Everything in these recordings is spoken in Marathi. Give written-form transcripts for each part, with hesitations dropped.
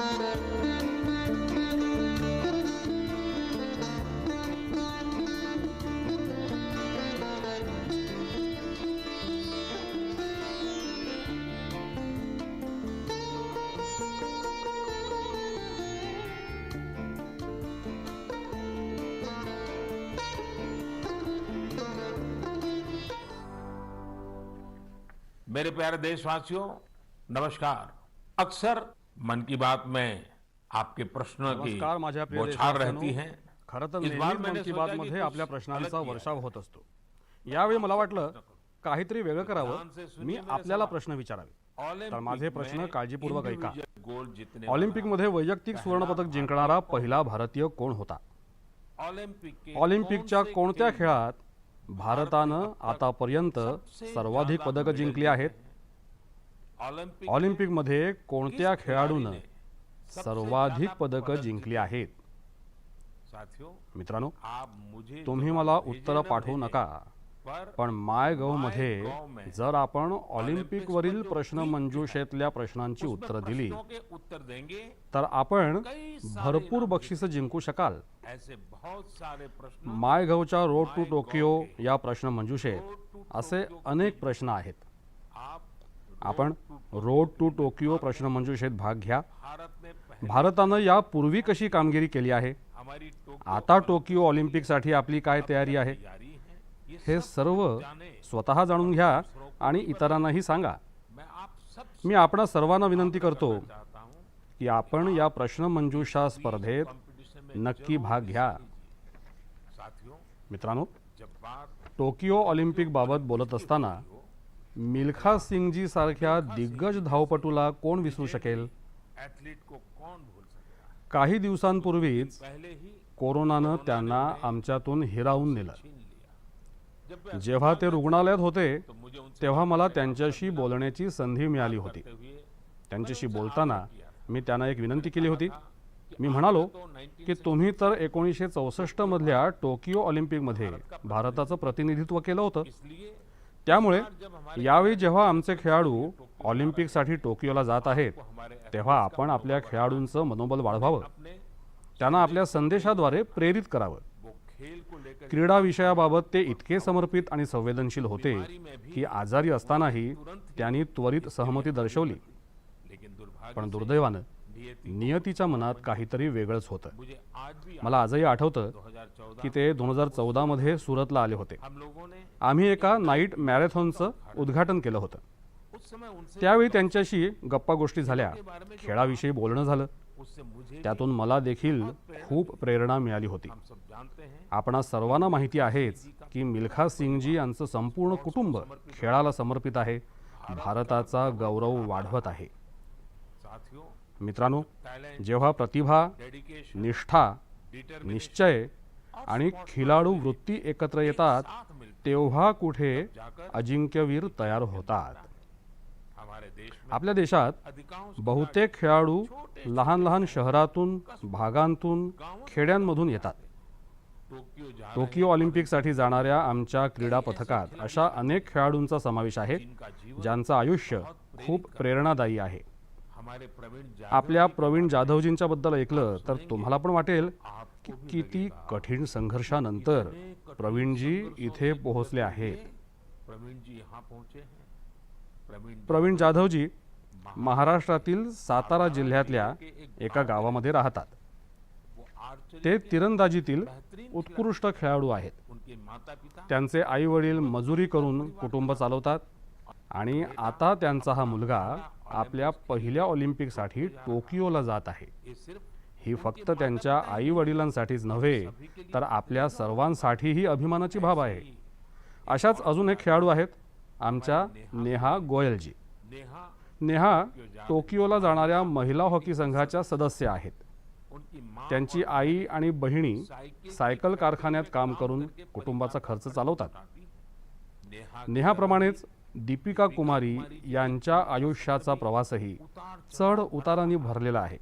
मेरे प्यारे देशवासियों, नमस्कार। अक्सर मन की बात में आपके प्रश्नों की नमस्कार माझ्या प्रिय बौछार देशवासियांनो, रहती है। खरं तर इस बार नेहमीच मैंने मन की सोचा बात कि मध्ये कुछ आपल्या प्रश्नांचा अलग किया वर्षाव जाए। होत असतो। यावेळी मला वाटलं काहीतरी वेगळं करावं, मी आपल्याला प्रश्न विचारावे। तर माझे प्रश्न काळजीपूर्वक ऐका। ऑलिम्पिकमध्ये वैयक्तिक सुवर्णपदक जिंकणारा पहिला भारतीय कोण होता? ऑलिम्पिकच्या कोणत्या खेळात भारतानं आतापर्यंत सर्वाधिक पदकं जिंकली आहेत? ऑलिम्पिकमध्ये कोणत्या खेळाडूनं सर्वाधिक पदकं जिंकली आहेत? मित्रांनो, तुम्ही मला उत्तर पाठवू नका, पण मायगव्ह मध्ये जर आपण ऑलिम्पिकवरील प्रश्नमंजुषेतल्या प्रश्नांची उत्तरं दिली तर आपण भरपूर बक्षिसं जिंकू शकाल। मायगव्हच्या रोड टू टोकियो या प्रश्नमंजुषेत असे अनेक प्रश्न आहेत। आपण रोड टू टोकियो प्रश्नमंजुषेत भाग घ्या। भारतानं यापूर्वी कशी कामगिरी केली आहे, आता टोकियो ऑलिम्पिकसाठी आपली काय तयारी आहे, हे सर्व स्वतः जाणून घ्या आणि इतरांनाही सांगा। मी आपणा सर्वांना विनंती करतो की आपण या प्रश्नमंजुषा स्पर्धेत नक्की भाग घ्या। मित्रांनो, टोकियो ऑलिम्पिक बाबत बोलत असताना मिल्खा सिंगजी सारख्या दिग्गज धावपटूला कोण विसरू शकेल? काही दिवसांपूर्वीच कोरोनानं त्यांना आमच्यातून हिरावून नेलं। जेव्हा ते रुग्णालयात होते तेव्हा मला त्यांच्याशी बोलण्याची संधी मिळाली होती। त्यांच्याशी बोलताना मी त्यांना एक विनंती केली होती। मी म्हणालो की तुम्ही तर 1964 मधल्या टोकियो ऑलिम्पिकमध्ये भारताचं प्रतिनिधित्व केलं होतं, त्यामुळे यावेळी जेव्हा आमचे खेळाडू ऑलिम्पिकसाठी टोकियोला जात आहेत तेव्हा आपण आपल्या खेळाडूंचं मनोबल वाढवावं, त्यांना आपल्या संदेशाद्वारे प्रेरित करावं। क्रीडा विषयाबाबत ते इतके समर्पित आणि संवेदनशील होते की आजारी असतानाही त्यांनी त्वरित सहमती दर्शवली। पण दुर्दैवानं नियतीच्या मनात काहीतरी वेगळंच होतं। मला आजही आठवतं की ते 2014 मध्ये सुरतला आले होते। आम्ही एका नाईट मॅरेथॉनचं उद्घाटन केलं होतं। त्यावेळी त्यांच्याशी गप्पा गोष्टी झाल्या, खेळाविषयी बोलणं झालं। त्यातून मला देखील खूप प्रेरणा मिळाली होती। आपणा सर्वांना माहिती आहेच की मिल्खा सिंगजी यांचं संपूर्ण कुटुंब खेळाला समर्पित आहे, भारताचा गौरव वाढवत आहे। मित्रांनो, जेव्हा प्रतिभा, निष्ठा, निश्चय आणि खिलाडू वृत्ती एकत्र येतात तेव्हा कुठे अजिंक्यवीर तयार होतात। आपल्या देशात बहुतेक खेळाडू लहान लहान शहरातून, भागांतून, खेड्यांमधून येतात। टोकियो ऑलिम्पिकसाठी जाणाऱ्या आमच्या क्रीडा पथकात अशा अनेक खेळाडूंचा समावेश आहे ज्यांचं आयुष्य खूप प्रेरणादायी आहे। आपल्या प्रवीण जाधवजींच्या बद्दल ऐकलं तर तुम्हाला पण वाटेल की किती कठीण संघर्षानंतर प्रवीणजी इथे पोहोचले आहेत। प्रवीण जाधवजी महाराष्ट्रातील सातारा जिल्ह्यातल्या एका गावामध्ये राहतात। ते तिरंदाजीतील उत्कृष्ट खेळाडू आहेत। त्यांचे आई वडील मजुरी करून कुटुंब चालवतात आणि आता त्यांचा हा मुलगा आपल्या पहिल्या ऑलिम्पिकसाठी टोकियोला जात आहे। ही फक्त त्यांच्या आई वडिलांसाठीच नव्हे तर आपल्या सर्वांसाठीही अभिमानाची बाब आहे। अशाच अजून एक खेळाडू आहेत आमच्या नेहा गोयलजी। नेहा टोकियोला जाणाऱ्या महिला हॉकी संघाच्या सदस्य आहेत। त्यांची आई आणि बहिणी सायकल कारखान्यात काम करून कुटुंबाचा खर्च चालवतात। नेहाप्रमाणेच दीपिका कुमारी यांच्या आयुष्याचा प्रवासही चढ उतारांनी भरलेला आहे।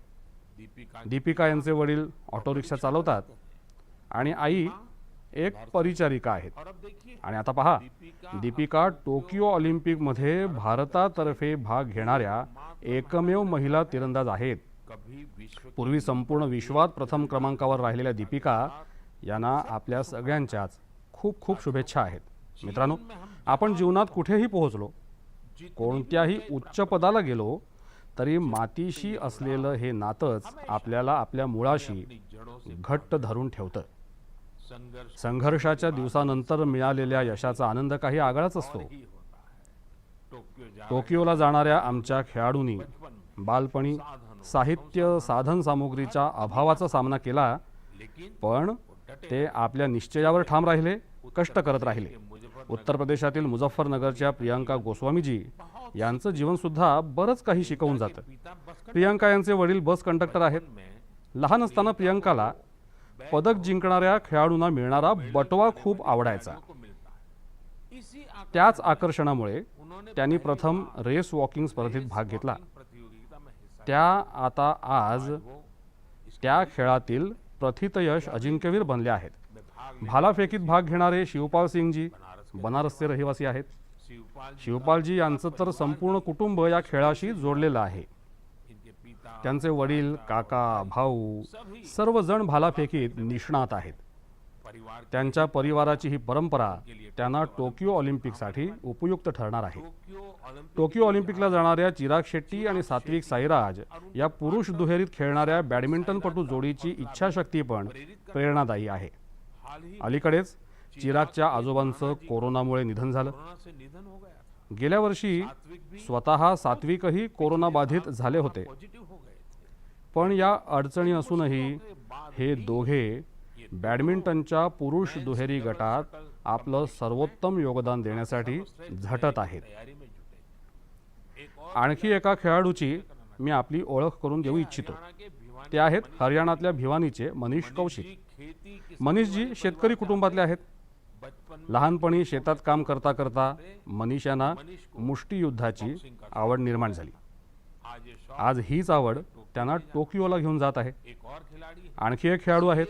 दीपिका यांचे वडील ऑटो रिक्षा चालवतात आणि आई एक परिचारिका आहेत। आणि आता पहा, दीपिका टोकियो ऑलिम्पिकमध्ये भारतातर्फे भाग घेणाऱ्या एकमेव महिला तिरंदाज आहेत कभी विश्व पूर्वी संपूर्ण विश्वात प्रथम क्रमांकावर राहिलेल्या दीपिका यांना आपल्या सगळ्यांच्याच खूप खूप शुभेच्छा आहेत। मित्रांनो, आपण जीवनात कुठेही पोहोचलो, कोणत्याही उच्च पदाला गेलो तरी मातीशी असलेलं हे नातंच आपल्याला आपल्या मुळाशी घट्ट धरून ठेवतं। संघर्ष संघर्षाच्या दिवसानंतर मिळालेल्या यशाचा आनंद काही आगळाच असतो। ही होता है। टोकियोला जाणाऱ्या आमच्या खेळाडूंनी बालपणी साहित्य साधन सामुग्रीच्या अभावाचा सामना केला, पण ते आपल्या निश्चयावर ठाम राहिले, कष्ट करत राहिले। उत्तर प्रदेशातील मुझफ्फरनगरच्या प्रियांका गोस्वामीजी यांचं जीवन सुद्धा बरंच काही शिकवून जातं। प्रियांका यांचे वडील बस कंडक्टर आहेत। लहान असताना प्रियांकाला पदक जिंकणाऱ्या खेळाडूंना मिळणारा बटवा खूप आवडायचा। त्याच आकर्षणामुळे त्यांनी प्रथम रेस वॉकिंग स्पर्धेत भाग घेतला। त्या आता आज त्या खेळातील प्रथितयश अजिंक्यवीर बनले आहेत। भालाफेकीत भाग घेणारे शिवपाल सिंगजी बनारसचे रहिवासी आहेत। शिवपालजी यांचं तर संपूर्ण कुटुंब या खेळाशी जोडलेलं आहे। त्यांचे वडील, काका, भाऊ सर्वजण भालाफेकीत निष्णात आहेत। त्यांच्या परिवाराची ही परंपरा त्यांना टोकियो ऑलिम्पिकसाठी उपयुक्त ठरणार आहे। टोकियो ऑलिम्पिकला जाणाऱ्या चिराग शेट्टी आणि सात्विक साईराज या पुरुष दुहेरीत खेळणाऱ्या बॅडमिंटनपटू जोडीची इच्छाशक्ती पण प्रेरणादायी आहे। अलीकडेच चिरागच्या आजोबांचं कोरोनामुळे निधन झालं। गेल्या वर्षी स्वतः सात्विकही कोरोना बाधित झाले होते, पण या अडचणी असूनही हे दोघे बॅडमिंटनच्या पुरुष दुहेरी गटात आपलं सर्वोत्तम योगदान देण्यासाठी झटत आहेत। आणखी एका खेळाडूची मी आपली ओळख करून देऊ इच्छितो। ते आहेत हरियाणातल्या भिवानीचे मनीष कौशिक। मनीषजी शेतकरी कुटुंबातले आहेत। लहानपणी शेतात काम करता करता मनीष यांना मुष्टियुद्धाची आवड निर्माण झाली। आज हीच आवड त्यांना टोकियोला घेऊन जात आहे। आणखी एक खेळाडू आहेत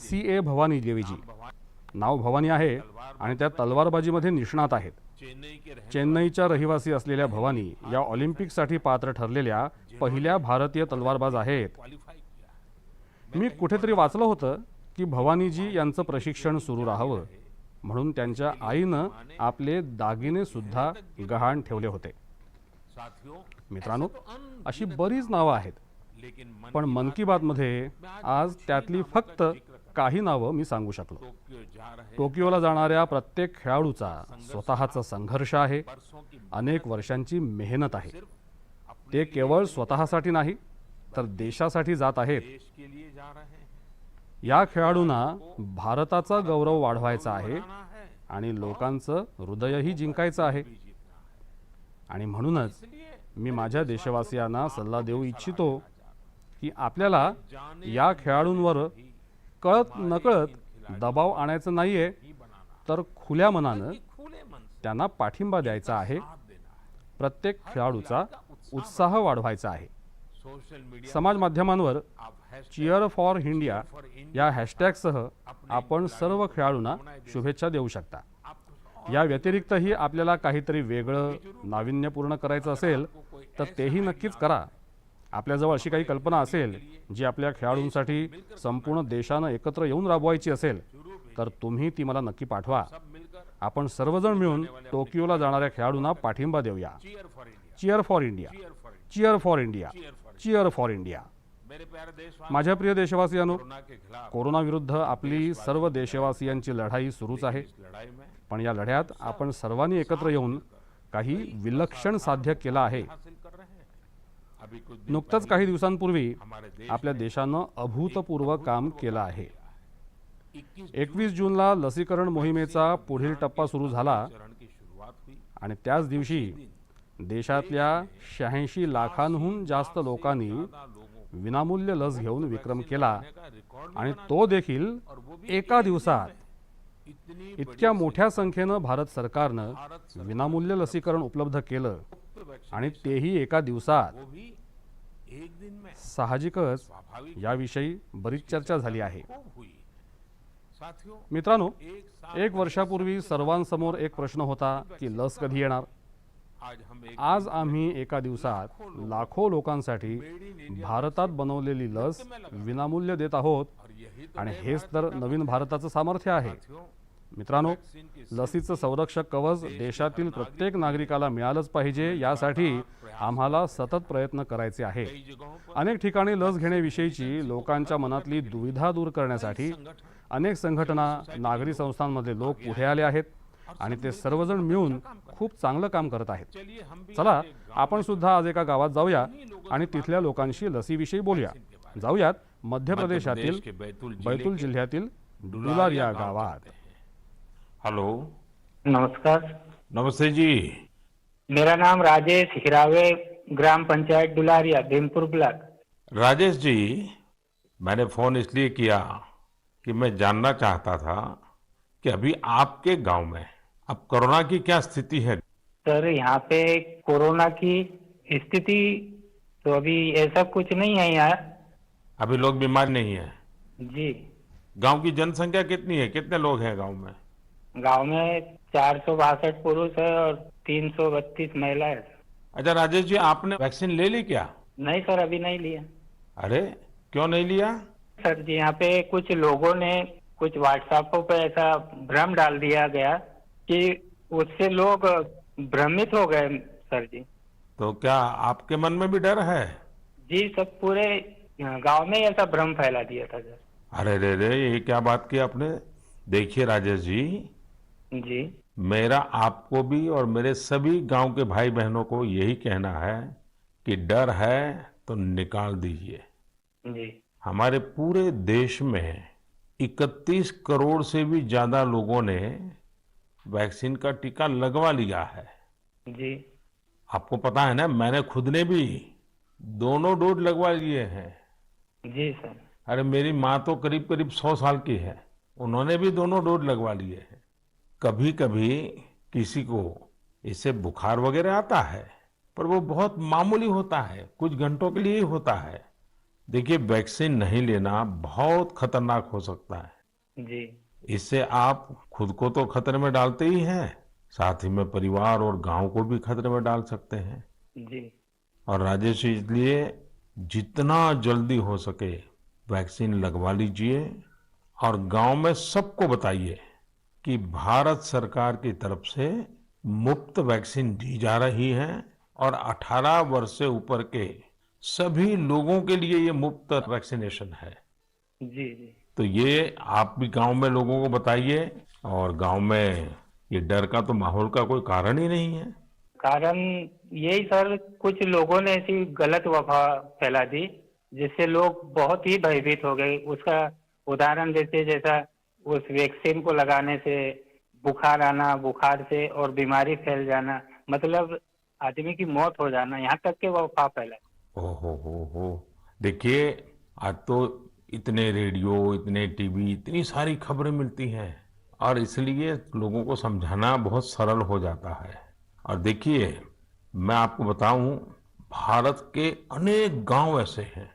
CA भवानी देवीजी। नाव भवानी आहे आणि त्या तलवारबाजीमध्ये निष्णात आहेत। चेन्नईच्या रहिवासी असलेल्या भवानी या ऑलिम्पिकसाठी पात्र ठरलेल्या पहिल्या भारतीय तलवारबाज आहेत। मी कुठेतरी वाचलं होतं की भवानीजी यांचं प्रशिक्षण सुरू राहावं म्हणून त्यांच्या आईनं आपले दागिने सुद्धा गहाण ठेवले होते। मित्रांनो, अशी बरीच नावं आहेत, पण मन की बात मध्ये आज त्यातली फक्त काही नावं मी सांगू शकलो। टोकियोला जाणाऱ्या प्रत्येक खेळाडूचा स्वतःचा संघर्ष आहे, अनेक वर्षांची मेहनत आहे। ते केवळ स्वतःसाठी नाही तर देशासाठी जात आहेत। या खेळाडूंना भारताचा गौरव वाढवायचा आहे आणि लोकांचं हृदयही जिंकायचं आहे। आणि म्हणूनच मी माझ्या देशवासियांना सल्ला देऊ इच्छितो की आपल्याला या खेळाडूंवर कळत नकळत दबाव आणायचं नाहीये, तर खुल्या मनानं त्यांना पाठिंबा द्यायचा आहे। प्रत्येक खेळाडूचा उत्साह वाढवायचा आहे। समाज माध्यमांवर चीअर फॉर इंडिया या हॅशटॅगसह आपण सर्व खेळाडूंना शुभेच्छा देऊ शकता। या व्यतिरिक्तही आपल्याला काहीतरी वेगळं नाविन्यपूर्ण करायचं असेल तर तेही नक्कीच करा। आपल्याजवळ अशी काही कल्पना असेल जी आपल्या खेळाडूंसाठी संपूर्ण देशानं एकत्र येऊन राबवायची असेल तर तुम्ही ती मला नक्की पाठवा। आपण सर्वजण मिळून टोकियोला जाणाऱ्या खेळाडूंना पाठिंबा देऊया। Cheer for India, cheer for India, cheer for India. माझ्या प्रिय देशवासियांनो, कोरोना विरुद्ध आपली सर्व देशवासियांची लढाई सुरूच आहे, पण या लढ्यात आपण सर्वांनी एकत्र येऊन काही विलक्षण साध्य केलं आहे। नुकतंच काही दिवसांपूर्वी आपल्या देशानं अभूतपूर्व काम केलं आहे। 21 जूनला लसीकरण मोहिमेचा पुढील टप्पा सुरू झाला आणि त्याच दिवशी देशातल्या 86 लाखांहून जास्त लोकांनी विनामूल्य लस घेऊन विक्रम केला आणि तो देखील एका दिवसात। इतक्या मोठ्या संख्येनं भारत सरकारनं विनामूल्य लसीकरण उपलब्ध केलं आणि तेही एका दिवसात। साहजिकच याविषयी बरीच चर्चा झाली आहे। मित्रांनो, एक वर्षापूर्वी सर्वांसमोर एक प्रश्न होता की लस कधी येणार। आज आम्ही एका दिवसात लाखो लोकांसाठी भारतात बनवलेली लस विनामूल्य देत आहोत आणि हेच तर नवीन भारताचं सामर्थ्य आहे. मित्रांनो, लसीचं संरक्षक कवच देशातील प्रत्येक नागरिकाला मिळालंच पाहिजे, यासाठी आम्हाला सतत प्रयत्न करायचे आहे. अनेक ठिकाणी लस घेण्याविषयीची लोकांच्या मनातली दुविधा दूर करण्यासाठी अनेक संघटना, नागरी संस्थांमधले लोक पुढे आले आहेत आणि ते सर्वजण मिळून खूप चांगलं काम करत आहेत. चला, आपण सुद्धा आज एका गावात जाऊया आणि तिथल्या लोकांशी लसीविषयी बोलूया. जाऊयात मध्य प्रदेशातील बैतूल जिल्ह्यातील डुलारिया गावात. हेलो, नमस्कार. नमस्ते जी. मेरा नाम राजेश हिरावे, ग्राम पंचायत डुलारिया, भीमपुर ब्लॉक. राजेश जी, मैंने फोन इसलिए किया कि मैं जानना चाहता था कि अभी आपके गांव में अब कोरोना की क्या स्थिति है. सर, यहाँ पे कोरोना की स्थिति तो अभी ऐसा कुछ नहीं है यहाँ. अभी लोग बीमार नहीं है. जी. गांव की जनसंख्या कितनी है, कितने लोग हैं गांव में. गांव में 462 पुरुष है और 332 महिलाएं. अच्छा राजेश जी, आपने वैक्सीन ले ली क्या. नहीं सर, अभी नहीं लिया. अरे क्यों नहीं लिया. सर जी, यहाँ पे कुछ लोगों ने कुछ व्हाट्सएप पे ऐसा भ्रम डाल दिया गया कि उससे लोग भ्रमित हो गए. सर जी. तो क्या आपके मन में भी डर है. जी, सब पूरे गांव में ऐसा भ्रम फैला दिया था सर. अरे रे रे, ये क्या बात की आपने. देखिए राजेश जी, जी. मेरा आपको भी और मेरे सभी गांव के भाई बहनों को यही कहना है कि डर है तो निकाल दीजिए. जी. हमारे पूरे देश में 31 करोड़ से भी ज्यादा लोगों ने वैक्सीन का टीका लगवा लिया है. जी. आपको पता है ना, मैंने खुद ने भी दोनों डोज लगवा लिए हैं. जी सर. अरे मेरी माँ तो करीब करीब 100 साल की है, उन्होंने भी दोनों डोज लगवा लिए हैं. कभी कभी किसी को इससे बुखार वगैरह आता है, पर वो बहुत मामूली होता है, कुछ घंटों के लिए ही होता है. देखिए, वैक्सीन नहीं लेना बहुत खतरनाक हो सकता है. जी. इससे आप खुद को तो खतरे में डालते ही हैं, साथ ही में परिवार और गांव को भी खतरे में डाल सकते हैं. जी. और राजेश जी, इसलिए जितना जल्दी हो सके वैक्सीन लगवा लीजिए और गांव में सबको बताइए कि भारत सरकार की तरफ से मुफ्त वैक्सीन दी जा रही है और 18 वर्ष से ऊपर के सभी लोगों के लिए ये मुफ्त वैक्सीनेशन है. जी. जी. तो ये आप भी गांव में लोगों को बताइए. और गांव में ये डर का तो माहौल का कोई कारण ही नहीं है. कारण यही सर, कुछ लोगों ने ऐसी गलत अफवाह फैला दी जिससे लोग बहुत ही भयभीत हो गए. उसका उदाहरण देते, जैसा उस वैक्सीन को लगाने से बुखार आना, बुखार से और बीमारी फैल जाना, मतलब आदमी की मौत हो जाना, यहाँ तक के वो अफवाह फैला. हो. देखिए, आज तो इतने रेडियो, इतने टीवी, इतनी सारी खबरें मिलती हैं और इसलिए लोगों को समझाना बहुत सरल हो जाता है. और देखिए, मैं आपको बताऊं, भारत के अनेक गांव ऐसे हैं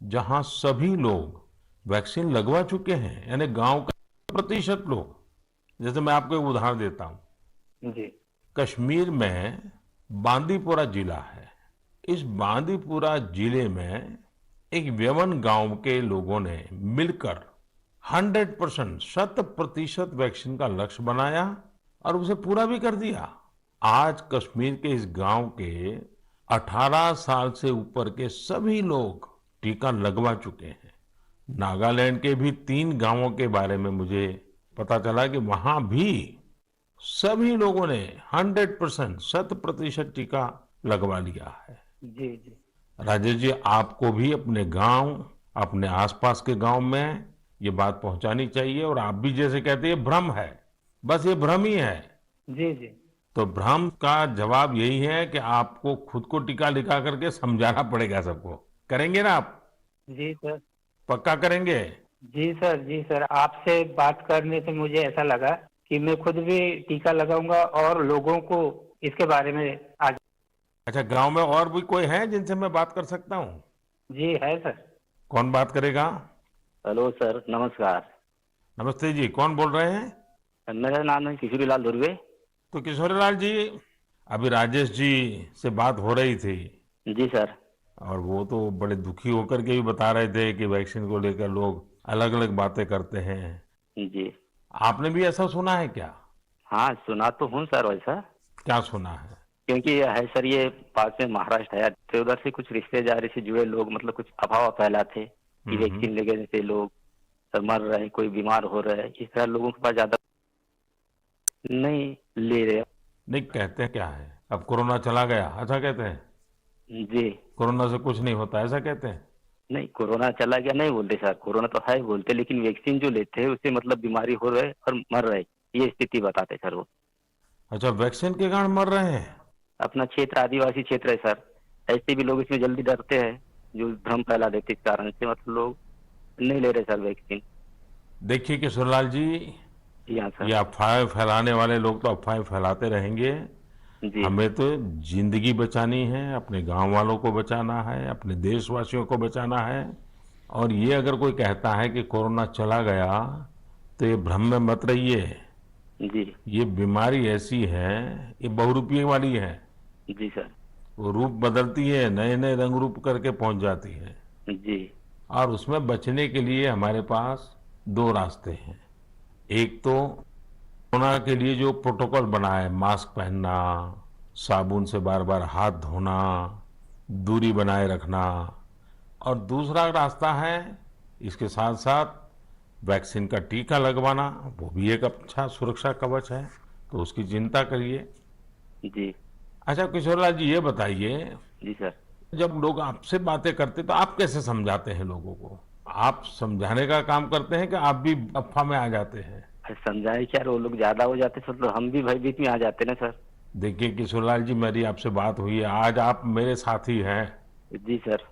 जहां सभी लोग वैक्सीन लगवा चुके हैं, यानी गांव का प्रतिशत लोग. जैसे मैं आपको एक उदाहरण देता हूं. जी. कश्मीर में बांदीपुरा जिला है. इस बांदीपुरा जिले में एक व्यवन गांव के लोगों ने मिलकर 100% 100% वैक्सीन का लक्ष्य बनाया और उसे पूरा भी कर दिया. आज कश्मीर के इस गांव के 18 साल से ऊपर के सभी लोग टीका लगवा चुके हैं. नागालैंड के भी 3 गांवों के बारे में मुझे पता चला कि वहां भी सभी लोगों ने 100% 100% टीका लगवा लिया है. जी. जी. राजेश जी, आपको भी अपने गांव, अपने आसपास के गांव में ये बात पहुंचानी चाहिए. और आप भी जैसे कहते हैं, ये भ्रम है, बस ये भ्रम ही है. जी. जी. तो भ्रम का जवाब यही है कि आपको खुद को टीका लगा करके समझाना पड़ेगा सबको. करेंगे ना आप. जी सर. पक्का करेंगे. जी सर. जी सर, आपसे बात करने से मुझे ऐसा लगा कि मैं खुद भी टीका लगाऊंगा और लोगों को इसके बारे में आज. अच्छा, गांव में और भी कोई है जिनसे मैं बात कर सकता हूँ. जी है सर. कौन बात करेगा. हेलो सर, नमस्कार. नमस्ते जी, कौन बोल रहे हैं. मेरा नाम है किशोरीलाल धुर्वे. तो किशोरीलाल जी, अभी राजेश जी से बात हो रही थी जी सर। और वो तो बड़े दुखी होकर के भी बता रहे थे कि वैक्सीन को लेकर लोग अलग अलग बातें करते हैं। जी। आपने भी ऐसा सुना है क्या? हाँ, सुना तो हूँ सर वैसा। क्या सुना है? क्योंकि ये है सर, ये पास में महाराष्ट्र है, तो उधर से कुछ रिश्तेदारी से जुड़े लोग मतलब कुछ अफवाह फैलाते कि हम्म। वैक्सीन लेने से लोग सब मर रहे हैं, कोई बीमार हो रहा है, इस तरह लोगों के पास ज्यादा नहीं ले रहे। नहीं, कहते हैं क्या है, अब कोरोना चला गया ऐसा कहते हैं? जी। कोरोना से कुछ नहीं होता ऐसा कहते हैं? नहीं, कोरोना चला गया नहीं बोलते सर, कोरोना तो है बोलते, लेकिन वैक्सीन जो लेते हैं उससे मतलब बीमारी हो रहे और मर रहे, ये स्थिति बताते सर वो। अच्छा, वैक्सीन के कारण मर रहे हैं? अपना क्षेत्र आदिवासी क्षेत्र है सर, ऐसे भी लोग इसमें जल्दी डरते हैं, जो भ्रम फैला देते, इस कारण से मतलब लोग नहीं ले रहे सर वैक्सीन। देखिए किशोरलाल जी, जी हाँ ये सर। अफवाहें फैलाने वाले लोग तो अफवाहें फैलाते रहेंगे। जी। हमें तो जिंदगी बचानी है, अपने गांव वालों को बचाना है, अपने देशवासियों को बचाना है। और ये अगर कोई कहता है कि कोरोना चला गया तो ये भ्रम में मत रहिए। जी। ये बीमारी ऐसी है, ये बहुरूपी वाली है। जी सर। वो रूप बदलती है, नए नए रंग रूप करके पहुंच जाती है। जी। और उसमें बचने के लिए हमारे पास दो रास्ते हैं। एक तो कोरोना के लिए जो प्रोटोकॉल बना है, मास्क पहनना, साबुन से बार बार हाथ धोना, दूरी बनाए रखना। और दूसरा रास्ता है इसके साथ साथ वैक्सीन का टीका लगवाना, वो भी एक अच्छा सुरक्षा कवच है, तो उसकी चिंता करिए। जी। अच्छा किशोरलाल जी, ये बताइए, जी सर। जब लोग आपसे बातें करते तो आप कैसे समझाते हैं लोगों को? आप समझाने का काम करते हैं कि आप भी अफवाह में आ जाते हैं? अरे समझाए क्या, वो लोग ज्यादा हो जाते सर, तो हम भी भयभीत में आ जाते ना सर। देखिए किशोरलाल जी, मेरी आपसे बात हुई है, आज आप मेरे साथी हैं। जी सर।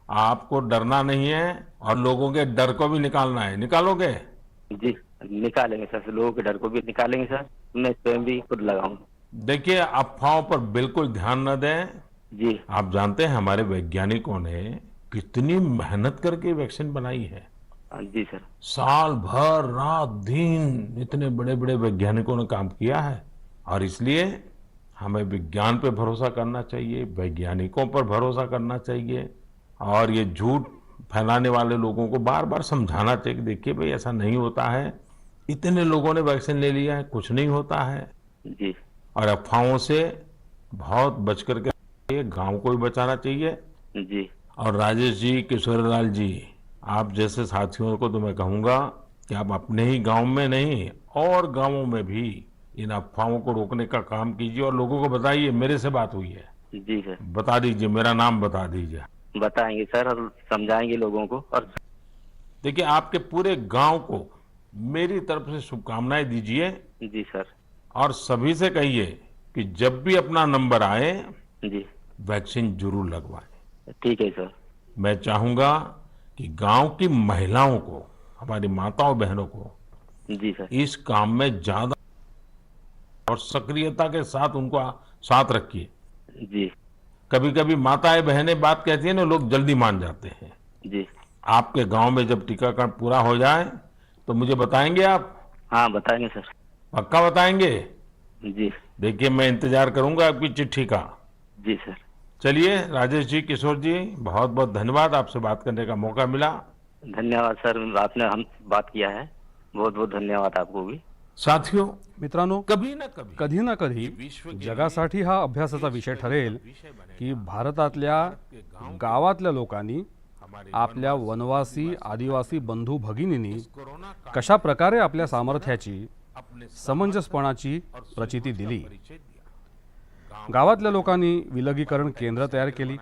आपको डरना नहीं है और लोगों के डर को भी निकालना है। निकालोगे? जी, निकालेंगे सर, लोगों के डर को भी निकालेंगे सर, मैं स्वयं भी खुद लगाऊंगा। देखिए, अफवाहों पर बिल्कुल ध्यान न दें। जी। आप जानते हैं हमारे वैज्ञानिकों ने कितनी मेहनत करके वैक्सीन बनाई है। जी सर। साल भर रात दिन इतने बड़े बड़े वैज्ञानिकों ने काम किया है। और इसलिए हमें विज्ञान पे भरोसा करना चाहिए, वैज्ञानिकों पर भरोसा करना चाहिए। और ये झूठ फैलाने वाले लोगों को बार बार समझाना चाहिए कि देखिए भाई, ऐसा नहीं होता है, इतने लोगों ने वैक्सीन ले लिया है, कुछ नहीं होता है। जी। और अफवाहों से बहुत बच करके रहिए, गांव को भी बचाना चाहिए। जी। और राजेश जी, किशोरलाल जी, आप जैसे साथियों को तो मैं कहूंगा कि आप अपने ही गांव में नहीं और गांवों में भी इन अफवाहों को रोकने का काम कीजिए और लोगों को बताइए मेरे से बात हुई है। जी सर। बता दीजिए, मेरा नाम बता दीजिए। बताएंगे सर और समझाएंगे लोगों को। और देखिए, आपके पूरे गांव को मेरी तरफ से शुभकामनाएं दीजिए। जी सर। और सभी से कहिए कि जब भी अपना नंबर आए, जी। वैक्सीन जरूर लगवाएं। ठीक है सर। मैं चाहूंगा कि गांव की महिलाओं को, हमारी माताओं बहनों को जी सर। इस काम में ज्यादा और सक्रियता के साथ उनको साथ रखिए। जी। कभी कभी माताएं बहनें बात कहती है ना, लोग जल्दी मान जाते हैं। जी। आपके गांव में जब टीकाकरण पूरा हो जाए तो मुझे बताएंगे आप? हाँ, बताएंगे सर। पक्का बताएंगे? जी। देखिए, मैं इंतजार करूंगा आपकी चिट्ठी का। जी सर। चलिए राजेश जी, किशोर जी, बहुत बहुत धन्यवाद, आपसे बात करने का मौका मिला। धन्यवाद सर, आपने हम बात किया है, बहुत बहुत धन्यवाद आपको भी। साथियों, मित्रांनो, कभी ना कभी कधी ना कधी जगासाठी हा अभ्यासाचा विषय ठरेल की भारतातल्या गावातल्या लोकांनी आपल्या वनवासी आदिवासी बंधू भगिनींनी कशा प्रकारे आपल्या सामर्थ्याची समंजसपणाची प्रचिती दिली। गावातल्या लोकांनी विलगीकरण केंद्र तयार केली,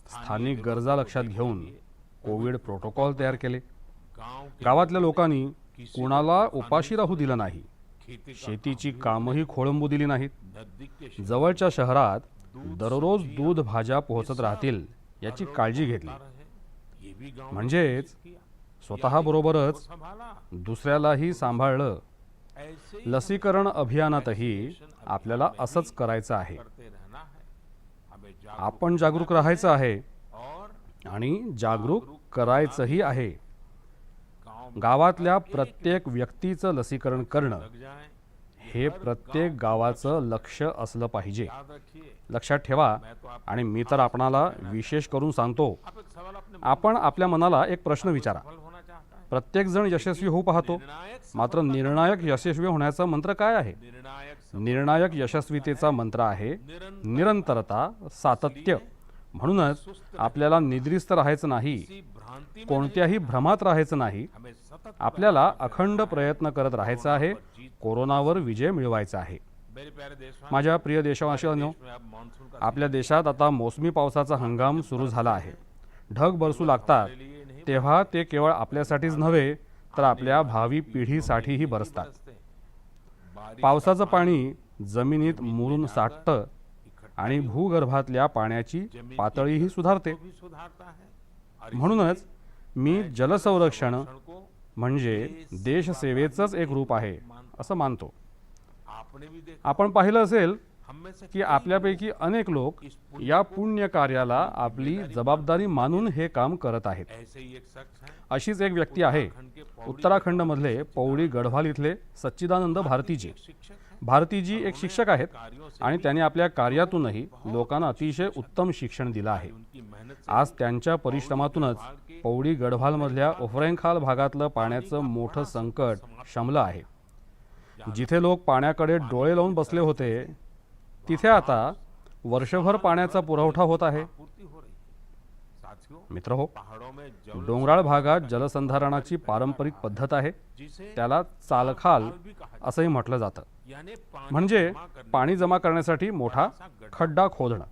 स्थानिक गरजा लक्षात घेऊन कोविड प्रोटोकॉल तयार केले। गावातल्या लोकांनी कुणाला उपाशी राहू दिलं नाही, शेतीची कामही खोळंबू दिली नाहीत, जवळच्या शहरात दररोज दूध भाज्या पोहोचत राहतील याची काळजी घेतली। म्हणजेच स्वतःबरोबरच दुसऱ्यालाही सांभाळलं। लसीकरण अभियानातही आपल्याला असंच करायचं आहे। आपण जागरूक राहायचं आहे आणि जागरूक करायचंही आहे। गावातल्या प्रत्येक व्यक्तीचं लसीकरण करणं हे प्रत्येक गावाचं लक्ष असलं पाहिजे. याद रखिए, लक्षात ठेवा. मैं तो आप आणि मी तर आपणाला विशेष करून सांगतो, आप एक सवाल अपने आपण आपल्या मनाला एक प्रश्न विचारा. सफल होना चाहता है. प्रत्येकजण यशस्वी होऊ पाहतो, निर्णायक मात्र निर्णायक यशस्वी होण्याचा मंत्र काय आहे? निर्णायक निर्णायक यशस्वीतेचा मंत्र आहे निरंतरता, सातत्य. म्हणूनच आपल्याला निद्रिस्त राहायचं नाही, भ्रांति में कोणत्याही भ्रमात राहायचं नाही. हमें सतत आपल्याला अखंड प्रयत्न करत राहायचं आहे. कोरोनावर विजय मिळवायचा आहे. मेरे प्यारे देशवासियों, माझ्या प्रिय देशवासियांनो, में अब मानसून का आपल्या देशात आता मोसमी पावसाचा हंगाम सुरू झाला आहे. ढग बरसू लागतात तेव्हा ते केवळ आपल्यासाठीच नव्हे तर आपल्या भावी पिढीसाठीही बरसतात. पावसाचं पाणी जमिनीत मुरून साठतं आणि भूगर्भातल्या पाण्याची पातळीही सुधारते. भी सुधारता है. म्हणूनच मी जलसंरक्षण को म्हणजे देशसेवेचंच एक रूप आहे असं मानतो. आपने भी देखा, आपण पाहिलं असेल हम में से की आपल्यापैकी अनेक लोक या पुण्य कार्याला आपली जबाबदारी मानून हे काम करत आहेत. ऐसे ही एक शख्स है अशीच एक व्यक्ती आहे उत्तराखंडमधले पौडी गढवाल इथले सच्चिदानंद भारतीजी. शिक्षक है. भारतीजी एक शिक्षक आहेत कार्यों से आणि त्यांनी आपल्या कार्यातूनही लोकांना अतिशय उत्तम शिक्षण दिलं आहे. उनकी मेहनत आज त्यांच्या परिश्रमातूनच पौडी गढवालमधल्या उफरैंखाल भागातलं पाण्याचं मोठं संकट शमलं आहे. जिथे लोक पाण्याकडे डोळे लावून बसले होते तिथे आता वर्षभर पाण्याचा पुरवठा होत आहे. पूर्ति हो रही है. साथियों, मित्रहो, पहाड़ों में जल डोंगराळ भागात जलसंधारणाची पारंपरिक पद्धत आहे. जिसे त्याला चालखाल भी कहा असंही म्हटलं जातं. यानी पानी म्हणजे जमा करने पाणी जमा करण्यासाठी मोठा खड्डा खोदणं.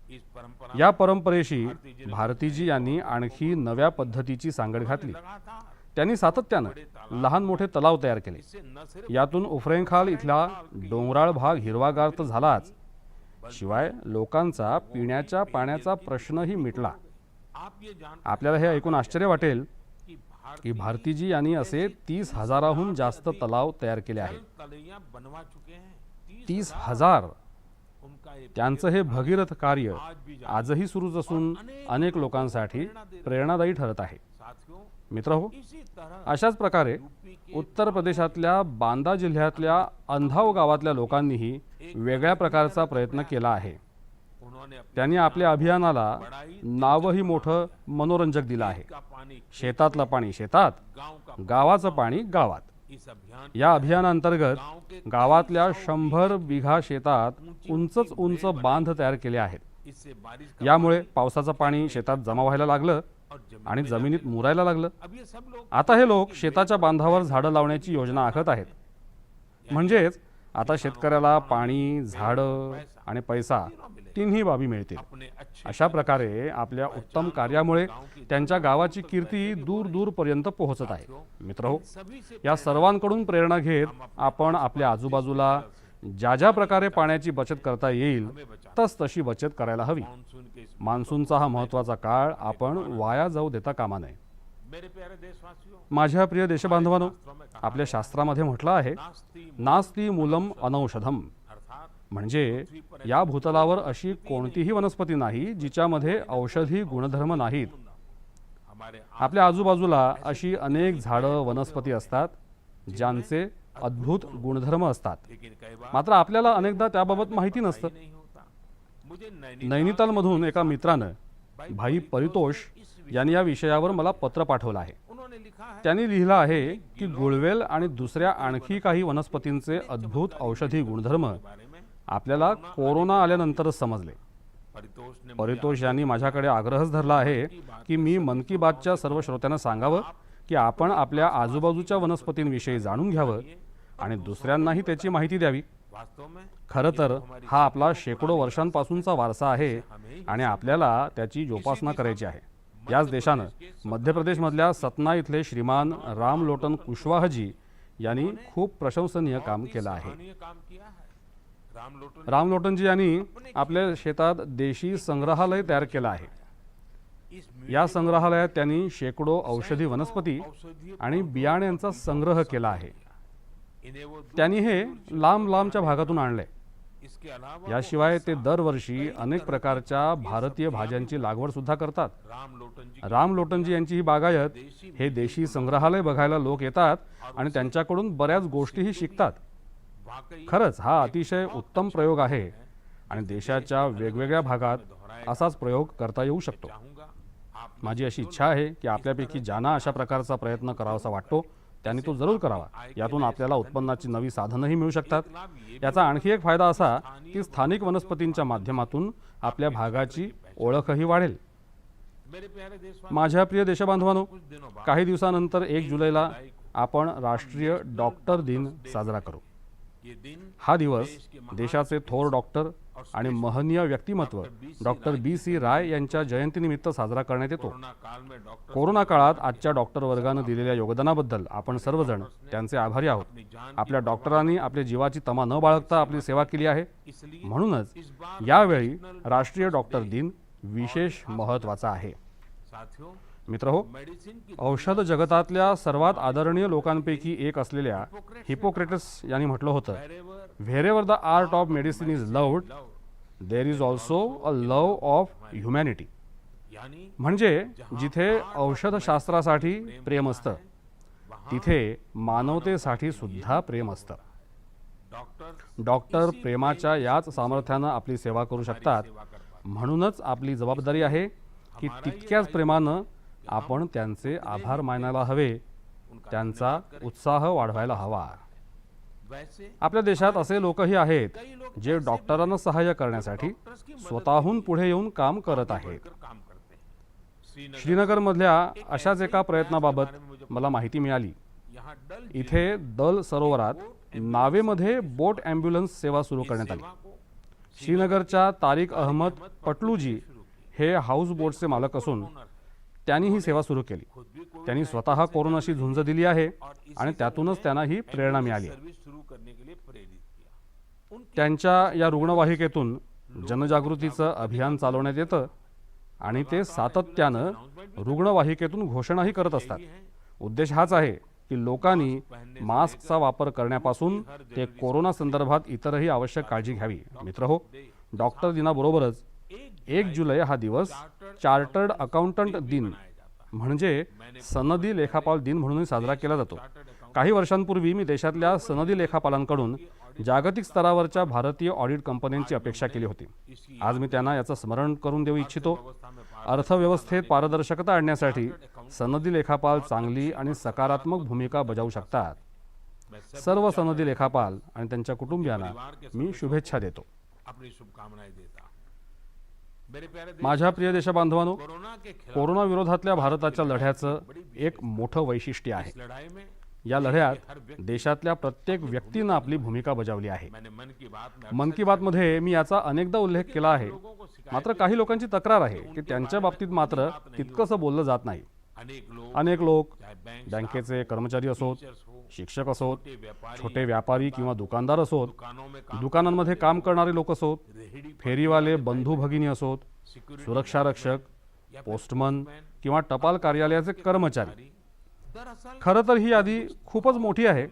इस परंपरा या परंपरेशी भारतीजी यांनी आणखी नव्या पद्धतीची सांगड घातली. लगातार त्यांनी सातत्यानं लहान मोठे तलाव तयार केले. इससे न सिर्फ यातून उफरैंखाल इथला डोंगराळ भाग हिरवागार तर झालाच, शिवाय लोकांचा पिण्याच्या पाण्याचा प्रश्नही मिटला. आप ये जान आपल्याला हे ऐकून आश्चर्य वाटेल कि भारत की भारतीजी यांनी असे 30,000हून जास्त तलाव तयार केले आहेत. तलैया बनवा चुके हैं. 30,000. उनका ये त्यांचं हे भगीरथ कार्य आजही सुरूच असून अनेक लोकांसाठी प्रेरणादायी ठरत आहे. साथियों, मित्रहो, इसी तरह अशाच प्रकारे उत्तर प्रदेशातल्या बांदा जिल्ह्यातल्या अंधाव गावातल्या लोकांनीही वेगळ्या प्रकारचा प्रयत्न केला आहे. उन्होंने अपने त्यांनी आपल्या अभियानाला नावही मोठं मनोरंजक दिलं आहे. का पानी शेतातलं पाणी शेतात, गांव का गावाचं पाणी गावात. इस अभियान या अभियानांतर्गत गांव के गावातल्या 100 बिघा शेतात उंच बांध तयार केले आहेत. इससे बारिश का यामुळे पावसाचं पाणी शेतात जमा व्हायला लागलं और जमीन आणि जमिनीत मुरायला लागलं. अब ये सब लोग आता हे लोक शेताच्या बांधावर झाडं लावण्याची योजना आखत आहेत. म्हणजेच आता शेतकऱ्याला पाणी, झाडं आणि पैसा तिन्ही बाबी मिळतील. अपने अच्छे अशा प्रकारे आपल्या उत्तम कार्यामुळे त्यांच्या गावाची कीर्ती दूर दूरपर्यंत पोहोचत आहे. मित्रहो, सभी से या सर्वांकडून प्रेरणा घेत आपण आपल्या आजूबाजूला ज्या प्रकारे पाण्याची बचत करता येईल तशी बचत करायला हवी. मानसून के इस मान्सूनचा हा महत्त्वाचा काळ आपण वाया जाऊ देता कामा नये. मेरे प्यारे देशवासियों, माझ्या प्रिय देशबांधवांनो, आपल्या शास्त्रामध्ये म्हटलं आहे, नास्ति नास्ति मूलम अनौषधम. अर्थात म्हणजे या भूतलावर अशी कोणतीही वनस्पती नाही जिच्यामध्ये औषधी गुणधर्म नाहीत. हमारे आपल्या आजूबाजूला अशी अनेक झाडं, वनस्पती असतात ज्यांचे अद्भुत गुणधर्म असतात. लेकिन कई बार मात्र आपल्याला अनेकदा त्याबाबत माहिती नसतं. नहीं होता. मुझे नैनी नैनितालमधून एका मित्रानं भाई परितोष यांनी या विषयावर मला पत्र पाठवलं आहे. उन्होंने लिखा है त्यांनी लिहिलं आहे की गुळवेल आणि दुसऱ्या आणखी काही वनस्पतींचे अद्भुत औषधी गुणधर्म बारे में आपल्याला कोरोना आल्यानंतरच समजले. परितोष ने परितोष यांनी माझ्याकडे आग्रहच धरला आहे की मी मन की बातच्या सर्व श्रोत्यांना सांगावं की आपण आपल्या आजूबाजूच्या वनस्पतींविषयी जाणून घ्यावं आणि दुसऱ्यांनाही त्याची माहिती द्यावी. वास्तव में खरं तर हा आपला शेकडो वर्षांपासूनचा वारसा आहे आणि आपल्याला त्याची जोपासना करायची आहे. याच देशानं मध्य प्रदेशमधल्या सतना इथले श्रीमान रामलोटन कुशवाहजी यांनी खूप प्रशंसनीय काम केलं आहे. सराहनीय काम किया है. रामलोटन रामलोटनजी यांनी आपल्या शेतात देशी संग्रहालय तयार केलं आहे. इस या संग्रहालयात त्यांनी शेकडो औषधी वनस्पती औषधीय आणि बियाण्यांचा संग्रह केला आहे. इन्हें वो त्यांनी हे लांब लांबच्या भागातून आणले. इसके अलावा याशिवाय ते दरवर्षी अनेक प्रकारच्या भारतीय भाज्यांची लागवड सुद्धा करतात. रामलोटन जी रामलोटनजी यांची ही बागायत हे देशी संग्रहालय बघायला लोक येतात आणि त्यांच्याकडून बऱ्याच गोष्टीही शिकतात. खरंच हा अतिशय उत्तम प्रयोग आहे आणि देशाच्या वेगवेगळ्या भागात असाच प्रयोग करता येऊ शकतो. माझी अशी इच्छा आहे की आपल्यापैकी ज्यांना अशा प्रकारचा प्रयत्न करावासा वाटतो त्यांनी तो जरूर करावा. यातून आपल्याला उत्पन्नाची नवी साधनंही मिळू शकतात. याचा आणखी एक फायदा असा की स्थानिक वनस्पतींच्या माध्यमातून आपल्या भागाची ओळखही वाढेल. माझ्या प्रिय देशबांधवांनो, काही दिवसानंतर 1 जुलैला आपण राष्ट्रीय डॉक्टर दिन साजरा करू. हा दिवस देशाचे थोर डॉक्टर आणि महनीय व्यक्तिमत्व डॉक्टर B.C. राय यांच्या जयंतीनिमित्त साजरा करण्यात येतो. कोरोना काळात आजच्या डॉक्टर वर्गानं दिलेल्या योगदानाबद्दल आपण सर्वजण त्यांचे आभारी आहोत. आपल्या डॉक्टरांनी आपल्या जीवाची तमा न बाळगता आपली सेवा केली आहे. म्हणूनच यावेळी राष्ट्रीय डॉक्टर दिन विशेष महत्त्वाचा आहे. मित्रहो, औषध जगतातल्या सर्वात आदरणीय लोकांपैकी एक असलेल्या हिपोक्रेटस यांनी म्हटलं होतं, wherever the art of medicine is loved there is also a love of humanity. म्हणजे जिथे औषधशास्त्रासाठी प्रेम असतं तिथे मानवतेसाठी सुद्धा प्रेम असतं. डॉक्टर प्रेमाच्या याच सामर्थ्यानं आपली सेवा करू शकतात. म्हणूनच आपली जबाबदारी आहे की तितक्याच प्रेमानं आपण त्यांचे आभार मानायला हवे, त्यांचा उत्साह वाढवायला हवा. आपल्या देशात असे लोकही आहेत जे डॉक्टरांना सहाय्य करण्यासाठी स्वतःहून पुढे येऊन काम करत आहेत. श्रीनगरमधल्या अशाच एका प्रयत्नाबाबत मला माहिती मिळाली. इथे दल सरोवरात नावेमध्ये बोट ॲम्ब्युलन्स सेवा सुरू करण्यात आली. श्रीनगरच्या तारिक अहमद पटलूजी हे हाऊस बोटचे मालक असून त्यांनी ही सेवा सुरू केली. त्यांनी स्वतः कोरोनाशी झुंज दिली आहे आणि त्यातूनच त्यांना ही प्रेरणा मिळाली. त्यांच्या या रुग्णवाहिकेतून जनजागृतीचं अभियान चालवण्यात येतं आणि ते सातत्यानं रुग्णवाहिकेतून घोषणाही करत असतात. उद्देश हाच आहे की लोकांनी मास्कचा वापर करण्यापासून ते कोरोना संदर्भात इतरही आवश्यक काळजी घ्यावी. मित्रहो, डॉक्टर दिनाबरोबरच 1 जुलै हा दिवस चार्टर्ड अकाउंटंट दिन म्हणजे सनदी लेखापाल दिन म्हणूनही साजरा केला जातो. काही वर्षांपूर्वी मी देशातल्या सनदी लेखापालांकडून जागतिक स्तरावरच्या भारतीय ऑडिट कंपन्यांची अपेक्षा केली होती. आज मी त्यांना याचं स्मरण करून देऊ इच्छितो. अर्थव्यवस्थेत पारदर्शकता आणण्यासाठी सनदी लेखापाल चांगली आणि सकारात्मक भूमिका बजावू शकतात. सर्व सनदी लेखापाल आणि त्यांच्या कुटुंबियांना मी शुभेच्छा देतो. माझ्या प्रिय देशबांधवांनो, कोरोना विरोधातल्या भारताच्या लढ्याचं एक मोठं वैशिष्ट्य आहे. या लढ्यात देशातल्या प्रत्येक व्यक्तीनं आपली भूमिका बजावली आहे. मन की बातमध्ये मी याचा अनेकदा उल्लेख केला आहे. मात्र काही लोकांची तक्रार आहे की त्यांच्या बाबतीत मात्र तितकंसं बोललं जात नाही. अनेक लोक, बँकेचे कर्मचारी असोत, शिक्षक असोत, छोटे व्यापारी किंवा दुकानदार असोत, दुकानांमध्ये काम करणारे लोक असोत, फेरीवाले बंधू भगिनी असोत, सुरक्षा रक्षक, पोस्टमन किंवा टपाल कार्यालयाचे कर्मचारी. खरं तर ही यादी खूपच मोठी आहे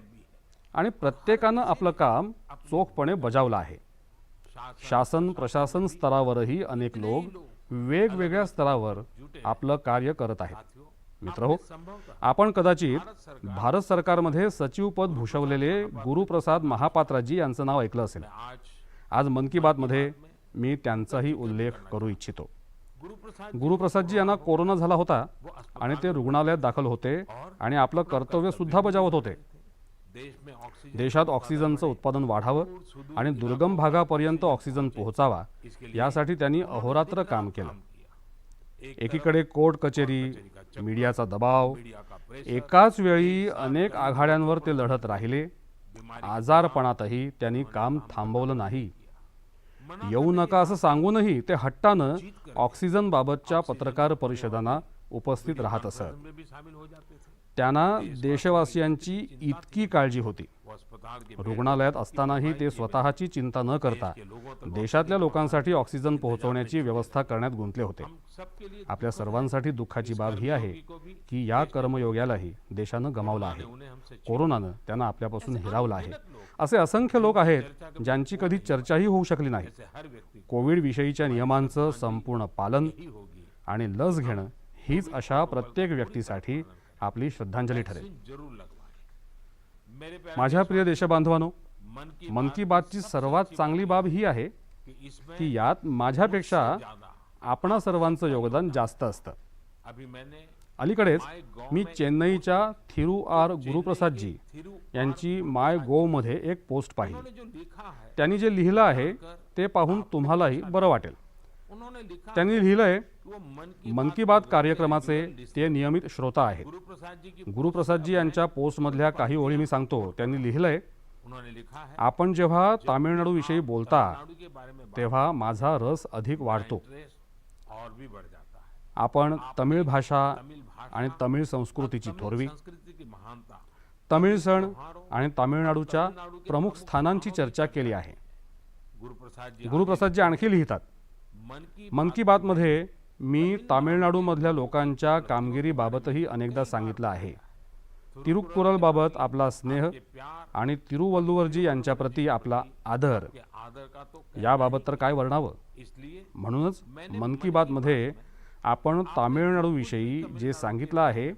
आणि प्रत्येकानं आपलं काम चोखपणे बजावलं आहे. शासन प्रशासन स्तरावरही अनेक लोक वेगवेगळ्या स्तरावर आपलं कार्य करत आहेत. मित्रहो, आपण कदाचित भारत सरकारमध्ये सचिव पद भूषवलेले गुरुप्रसाद महापात्राजी यांचं नाव ऐकलं असेल. आज मन की बातमध्ये मी त्यांचाही उल्लेख करू इच्छितो. गुरुप्रसादजी यांना कोरोना झाला होता आणि ते रुग्णालयात दाखल होते आणि आपलं कर्तव्य सुद्धा बजावत होते. देशात ऑक्सिजनचं उत्पादन वाढावं आणि दुर्गम भागापर्यंत ऑक्सिजन पोहोचावा यासाठी त्यांनी अहोरात्र काम केलं. एकीकडे कोर्ट कचेरी, मीडियाचा दबाव, एकाच वेळी अनेक आघाड्यांवर ते लढत राहिले. आजारपणातही त्यांनी काम थांबवलं नाही. येऊ नका असं सांगूनही ते हट्टानं ऑक्सिजन बाबतच्या पत्रकार परिषदांना उपस्थित राहत असत. त्यांना देशवासियांची इतकी काळजी होती. रुग्णालयात असतानाही ते स्वतःची चिंता न करता देशातल्या लोकांसाठी ऑक्सिजन पोहोचवण्याची व्यवस्था करण्यात गुंतले होते. आपल्या सर्वांसाठी दुःखाची बाब ही आहे की या कर्मयोग्यालाही देशानं गमावलं आहे. कोरोनानं त्यांना आपल्यापासून हिरावलं आहे. असे असंख्य लोक आहेत ज्यांची कधी चर्चाही होऊ शकली नाही. कोविड विषयीच्या नियमांचं संपूर्ण पालन आणि लस घेणं हीच अशा प्रत्येक व्यक्तीसाठी आपली श्रद्धांजली ठरेल. माझ्या प्रिय देशबांधवांनो, मन की बातची सर्वात चांगली बाब ही आहे कि इसमें की यात माझ्यापेक्षा ज्यादा आपणा सर्वांचं योगदान जास्त असतं. अभी मैंने अलीकडेच मी चेन्नईच्या थिरू आर गुरुप्रसादजी यांची माय गोवमध्ये एक पोस्ट पाहिली. उन्होंने जो लिखा है, त्यांनी जे लिहिलं आहे ते पाहून तुम्हालाही बरं वाटेल. उन्होंने लिखा त्यांनी लिहिलंय, कि वो मन की बात कार्यक्रमाचे ते नियमित श्रोता आहेत. गुरुप्रसाद जी की गुरुप्रसादजी यांच्या पोस्टमधल्या काही ओळी मी सांगतो. त्यांनी लिहिलंय, उन्होंने लिखा है आपण जेव्हा तामिळनाडूविषयी बोलता तमिलनाडु के बारे में तेव्हा माझा रस अधिक वाढतो. इंटरेस्ट और भी बढ़ जाता है. आपण तमिळ भाषा तमिल भाषा आणि तमिळ संस्कृतीची तमिल थोरवी, संस्कृति की महानता, तमिळ सण आणि तामिळनाडूच्या प्रमुख स्थानांची चर्चा केली आहे. गुरुप्रसादजी आणखी लिहितात, मन की बातमध्ये मी तामिळनाडूमधल्या लोकांच्या कामगिरीबाबतही अनेकदा सांगितलं आहे. तिरुक्कुरलबाबत आपला स्नेह आणि तिरुवल्लुवरजी यांच्याप्रती आपला आदर आदर का तो याबाबत तर काय वर्णावं. इसलिए म्हणूनच मन की बातमध्ये आपण तामिळनाडूविषयी जे सांगितलं आहे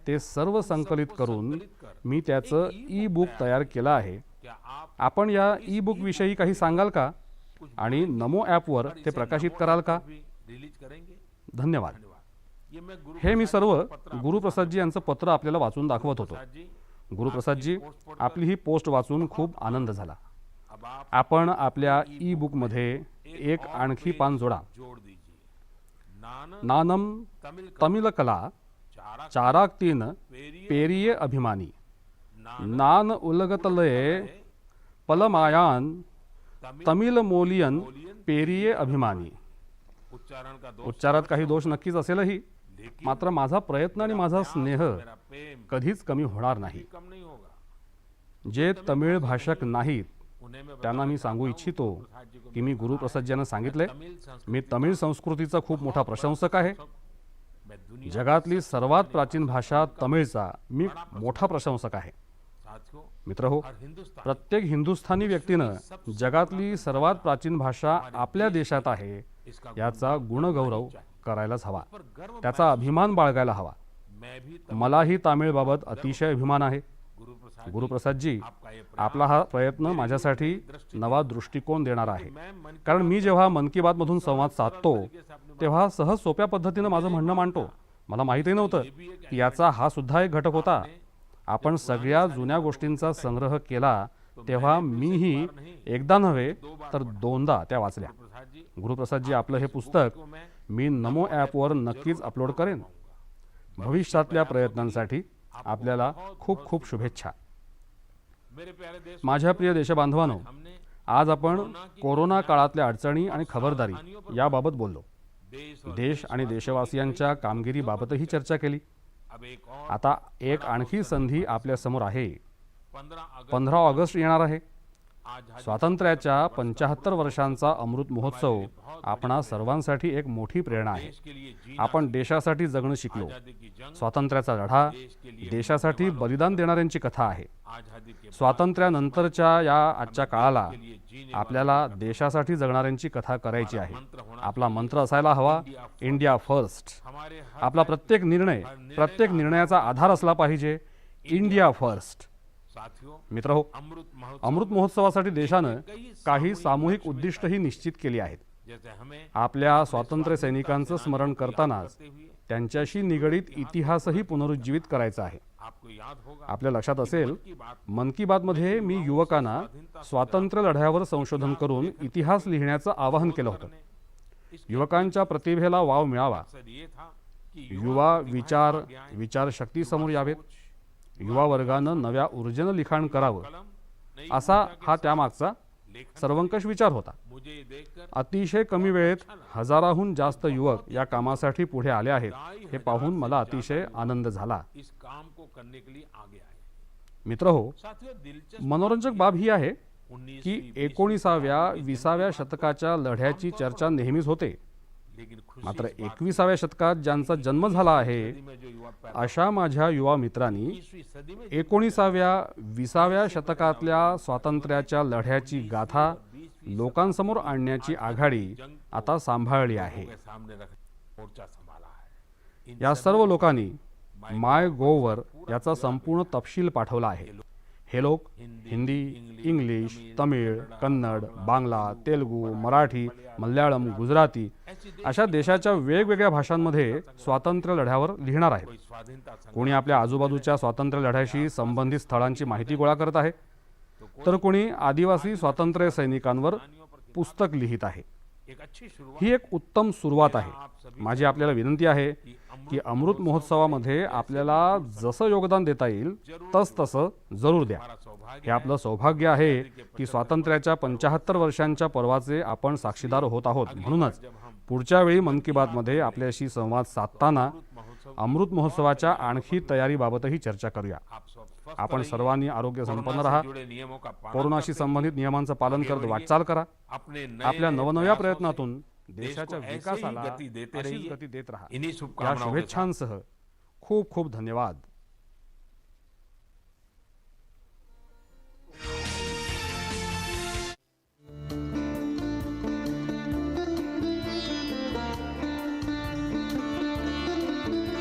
ते सर्व संकलित करून मी त्याचं ई बुक तयार केलं आहे. क्या आप आपण या ई बुक विषयी काही सांगाल का आणि नमो ॲपवर ते प्रकाशित कराल का? भी रिलीज करेंगे? धन्यवाद. ये मैं हे मी सर्व गुरुप्रसादजी यांचं पत्र आपल्याला वाचून दाखवत होतो. जी गुरुप्रसादजी, आपली ही पोस्ट वाचून खूप आनंद झाला. अब आप आपण आपल्या ई बुकमध्ये एक आणखी पान जोडा. जोड़ दीजिए. नान नानम तमिल तमिल कला चारा चाराक तीन पेरिये अभिमानी नान उलगतलये पलमायान तमिल मोलियन पेरिये अभिमानी. उच्चारण का दोष उच्चारात काही दोष नक्कीच असेलही, मात्र माझा प्रयत्न आणि माझा स्नेह मेरा प्रेम कधीच कमी होणार नाही. कम नहीं होगा. जे तमिळ भाषक नाहीत उन्हें मैं त्यांना मी सांगू इच्छितो की मी गुरुप्रसादजींना सांगितले, तमिल संस्कृति मी तमिळ संस्कृतीचा खूप मोठा प्रशंसक आहे. मैं दुनिया जगातली सर्वात प्राचीन भाषा तमिळचा मी मोठा प्रशंसक आहे. साथियों मित्रहो, हर हिंदुस्तान प्रत्येक हिंदुस्थानी व्यक्तीनं जगातली सर्वात प्राचीन भाषा आपल्या देशात आहे याचा गुणगौरव करायलाच हवा, पर गर्व त्याचा अभिमान बाळगायला हवा. मैं भी मलाही तामिळबाबत अतिशय अभिमान आहे. गुरुप्रसाद गुरुप्रसादजी, आपका ये आपला हा प्रयत्न माझ्यासाठी नवा दृष्टिकोन देणारा आहे. मैं मन कारण मी जेव्हा मन की बातमधून संवाद साधतो तेव्हा सहज सोप्या पद्धतीनं माझं म्हणणं मांडतो. मला माहिती नव्हतं की याचा हा सुद्धा एक घटक होता. आपण सगळ्या जुन्या गोष्टींचा संग्रह केला तेव्हा मीही एकदा नव्हे तर दोनदा त्या वाचल्या. प्रसाद जी गुरुप्रसादजी, आपलं हे पुस्तक मी नमो ॲपवर नक्कीच अपलोड करेन. भविष्यातल्या प्रयत्नांसाठी आपल्याला खूप खूप शुभेच्छा. मेरे प्यारे देश माझ्या प्रिय देशबांधवांनो, हमने आज आपण कोरोना काळातल्या अडचणी आणि खबरदारी याबाबत बोललो. देश देश आणि देशवासियांच्या कामगिरीबाबतही चर्चा केली. अब एक और आता एक आणखी संधी आपल्यासमोर आहे. 15 अगस्त 15 ऑगस्ट येणार आहे. आज स्वातंत्र्याच्या 75 वर्षांचा अमृत महोत्सव आपणा सर्वांसाठी एक मोठी प्रेरणा आहे. देश के लिए जी आपण देशासाठी जगणं शिकलो. आजादी की जंग स्वातंत्र्याचा लढा देश के लिए देशासाठी बलिदान देणाऱ्यांची कथा आहे. आजादी के स्वातंत्र्यानंतरच्या या आजच्या काळाला लिए जीने आपल्याला देशासाठी जगणाऱ्यांची कथा करायची आहे. मंत्र होना आपला मंत्र असायला हवा, इंडिया फर्स्ट. हमारे हर आपला प्रत्येक निर्णयाचा आधार असला पाहिजे इंडिया फर्स्ट. साथियों मित्रहो, अमृत महोत्सव अमृत महोत्सवासाठी देशानं काही सामूहिक उद्दिष्टही निश्चित केली आहेत. जैसे हमें आपल्या स्वातंत्र्य सैनिकांचं स्मरण करतानाच करते हुए त्यांच्याशी निगडीत इतिहासही पुनरुज्जीवित करायचा आहे. आपको याद होगा आपल्या लक्षात असेल, की बात मन की बातमध्ये मी युवकांना स्वातंत्र्य लढ्यावर संशोधन करून इतिहास लिहिण्याचं आवाहन केलं होतं. युवकांच्या प्रतिभेला वाव मिळावा, मकसद ये था कि युवा विचारशक्ती समोर यावेत, युवा वर्गानं नव्या ऊर्जेनं लिखाण करावं, कलम नई असा हा त्यामागचा सर्वंकष विचार होता. मुझे ये देखकर अतिशय कमी वेळेत हजाराहून जास्त युवक या कामासाठी पुढे आले आहेत हे पाहून मला अतिशय आनंद झाला. इस काम को करने के लिए आगे आए. मित्रहो, साथियों दिलचस्प मनोरंजक बाब ही आहे 19वीं की 19व्या-20व्या शतकाच्या लढ्याची चर्चा नेहमीच होते. लेकिन खुशी मात्र 21व्या शतकात ज्यांचा जन्म झाला आहे में जो युवा पैदा अशा माझ्या युवा मित्रांनी 20वीं सदी में 19व्या-20व्या शतकातल्या स्वातंत्र्याच्या लढ्याची गाथा लोकांसमोर आणण्याची आघाडी आता सांभाळली आहे. के सामने रख मोर्चा संभाला है. या सर्व लोकांनी माय गोवर याचा संपूर्ण तपशील पाठवला आहे. हे लोक हिंदी, इंग्लिश, तमिळ, कन्नड, बांगला, तेलुगू, मराठी, मल्याळम, गुजराती अशा देशाच्या वेगवेगळ्या भाषांमध्ये स्वातंत्र्य लढ्यावर लिहिणार आहेत. कोणी आपल्या आजूबाजूच्या स्वातंत्र्य लढ्याशी संबंधित स्थळांची माहिती गोळा करत आहे, तर कोणी आदिवासी स्वातंत्र्य सैनिकांवर पुस्तक लिहित आहे. ही एक उत्तम सुरुवात आहे. माझी आपल्याला विनंती आहे की अमृत महोत्सवामध्ये आपल्याला जसं योगदान देता येईल तसं जरूर द्या. हे आपलं सौभाग्य आहे की स्वातंत्र्याच्या 75 वर्षांच्या पर्वाचे आपण साक्षीदार होत आहोत. म्हणूनच पुढच्या वेळी मन की बातमध्ये आपल्याशी संवाद साधताना अमृत महोत्सवाच्या आणखी तयारीबाबतही चर्चा करूया. आपण सर्वांनी आरोग्य संपन्न राहा, कोरोनाशी संबंधित नियमांचं पालन करत वाटचाल करा. आपल्या नवनव्या प्रयत्नातून देशाच्या विकासाला अशीच गती देत राहा. या शुभेच्छांसह खूप खूप धन्यवाद.